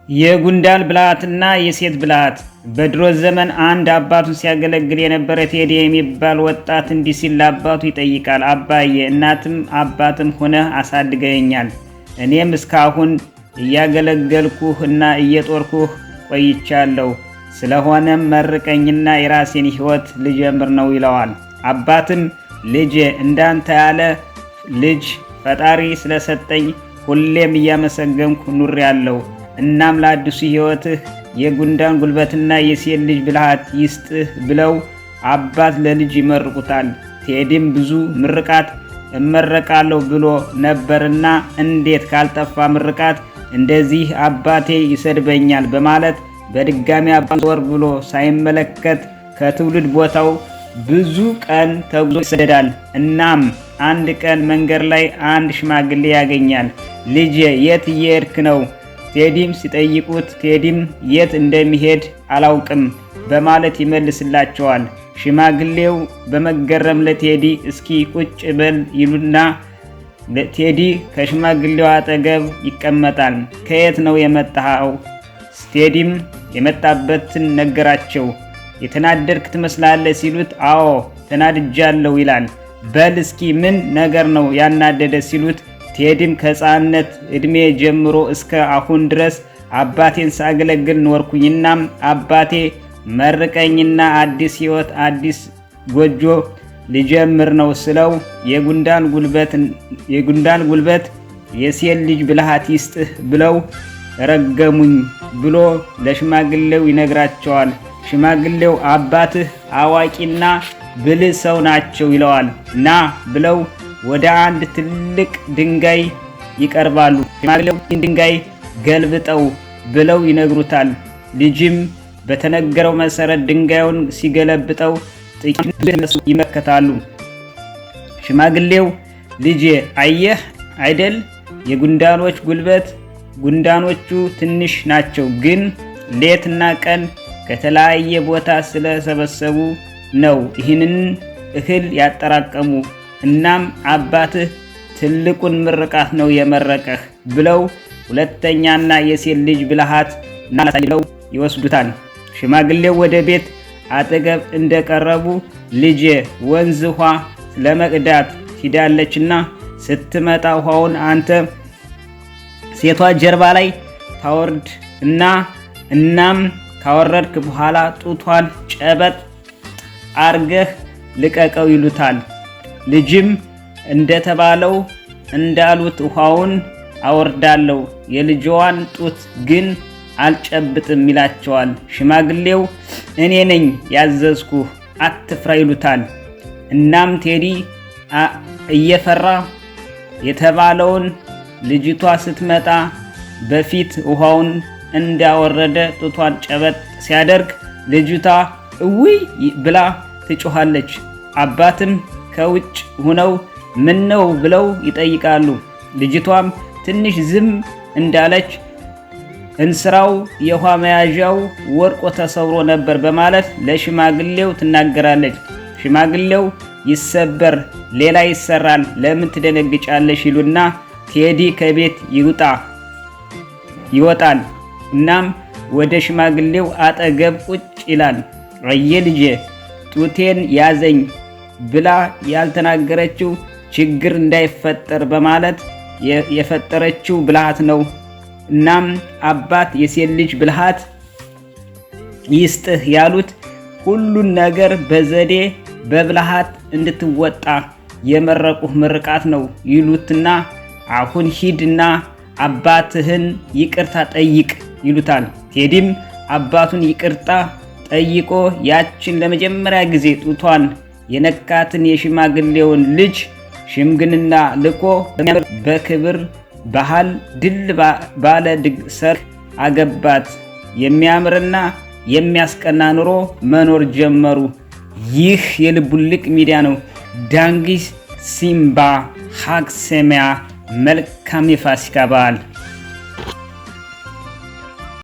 የጉንዳን ብልሃትና የሴት ብልሃት። በድሮ ዘመን አንድ አባቱን ሲያገለግል የነበረ ቴዲ የሚባል ወጣት እንዲህ ሲል ለአባቱ ይጠይቃል። አባዬ፣ እናትም አባትም ሆነህ አሳድገኛል። እኔም እስካሁን እያገለገልኩህ እና እየጦርኩህ ቆይቻለሁ። ስለሆነም መርቀኝና የራሴን ሕይወት ልጀምር ነው ይለዋል። አባትም ልጄ፣ እንዳንተ ያለ ልጅ ፈጣሪ ስለሰጠኝ ሁሌም እያመሰገንኩ ኑሬያለሁ። እናም ለአዲሱ ሕይወትህ የጉንዳን ጉልበትና የሴት ልጅ ብልሃት ይስጥህ ብለው አባት ለልጅ ይመርቁታል። ቴዲም ብዙ ምርቃት እመረቃለሁ ብሎ ነበርና እንዴት ካልጠፋ ምርቃት እንደዚህ አባቴ ይሰድበኛል በማለት በድጋሚ አባት ዞር ብሎ ሳይመለከት ከትውልድ ቦታው ብዙ ቀን ተጉዞ ይሰደዳል። እናም አንድ ቀን መንገድ ላይ አንድ ሽማግሌ ያገኛል። ልጄ፣ የት እየሄድክ ነው? ቴዲም ሲጠይቁት ቴዲም የት እንደሚሄድ አላውቅም በማለት ይመልስላቸዋል። ሽማግሌው በመገረም ለቴዲ እስኪ ቁጭ በል ይሉና ቴዲ ከሽማግሌው አጠገብ ይቀመጣል። ከየት ነው የመጣኸው? ቴዲም የመጣበትን ነገራቸው። የተናደድክ ትመስላለህ ሲሉት አዎ ተናድጃለሁ ይላል። በል እስኪ ምን ነገር ነው ያናደደ ሲሉት ቴዲም ከሕፃንነት ዕድሜ ጀምሮ እስከ አሁን ድረስ አባቴን ሳገለግል ኖርኩኝና አባቴ መርቀኝና አዲስ ሕይወት አዲስ ጎጆ ልጀምር ነው ስለው የጉንዳን ጉልበት የሴት ልጅ ብልሃት ይስጥህ ብለው ረገሙኝ ብሎ ለሽማግሌው ይነግራቸዋል። ሽማግሌው አባትህ አዋቂና ብልህ ሰው ናቸው ይለዋል። ና ብለው ወደ አንድ ትልቅ ድንጋይ ይቀርባሉ። ሽማግሌው ይህን ድንጋይ ገልብጠው ብለው ይነግሩታል። ልጅም በተነገረው መሰረት ድንጋዩን ሲገለብጠው ጥቂት ይመለከታሉ። ሽማግሌው ልጄ፣ አየህ አይደል የጉንዳኖች ጉልበት፣ ጉንዳኖቹ ትንሽ ናቸው፣ ግን ሌትና ቀን ከተለያየ ቦታ ስለሰበሰቡ ነው ይህንን እህል ያጠራቀሙ። እናም አባትህ ትልቁን ምርቃት ነው የመረቀህ ብለው ሁለተኛና የሴት ልጅ ብልሃት ብለው ይወስዱታል። ሽማግሌው ወደ ቤት አጠገብ እንደቀረቡ ልጄ፣ ወንዝ ውሃ ለመቅዳት ሂዳለችና ስትመጣ ውሃውን አንተ ሴቷ ጀርባ ላይ ታወርድ እናም ካወረድክ በኋላ ጡቷን ጨበጥ አርገህ ልቀቀው ይሉታል። ልጅም እንደተባለው እንዳሉት ውሃውን አወርዳለሁ፣ የልጅዋን ጡት ግን አልጨብጥም ይላቸዋል። ሽማግሌው እኔ ነኝ ያዘዝኩህ አትፍራ ይሉታል። እናም ቴዲ እየፈራ የተባለውን ልጅቷ ስትመጣ በፊት ውሃውን እንዳወረደ ጡቷን ጨበጥ ሲያደርግ ልጅቷ እውይ ብላ ትጮኻለች። አባትም ከውጭ ሆነው ምን ነው ብለው ይጠይቃሉ። ልጅቷም ትንሽ ዝም እንዳለች እንስራው የውሃ መያዣው ወርቆ ተሰብሮ ነበር በማለት ለሽማግሌው ትናገራለች። ሽማግሌው ይሰበር ሌላ ይሰራል፣ ለምን ትደነግጫለሽ ይሉና ቴዲ ከቤት ይወጣል። እናም ወደ ሽማግሌው አጠገብ ቁጭ ይላል። አየ ልጄ፣ ጡቴን ያዘኝ ብላ ያልተናገረችው ችግር እንዳይፈጠር በማለት የፈጠረችው ብልሃት ነው። እናም አባት የሴት ልጅ ብልሃት ይስጥህ ያሉት ሁሉን ነገር በዘዴ በብልሃት እንድትወጣ የመረቁህ ምርቃት ነው ይሉትና አሁን ሂድና አባትህን ይቅርታ ጠይቅ ይሉታል። ቴዲም አባቱን ይቅርታ ጠይቆ ያችን ለመጀመሪያ ጊዜ ጡቷን የነካትን የሽማግሌውን ልጅ ሽምግልና ልኮ በክብር ባህል ድል ባለ ሰርግ አገባት። የሚያምርና የሚያስቀና ኑሮ መኖር ጀመሩ። ይህ የልቡልቅ ሚዲያ ነው። ዳንጊስ ሲምባ ሀግ ሰሚያ። መልካም የፋሲካ በዓል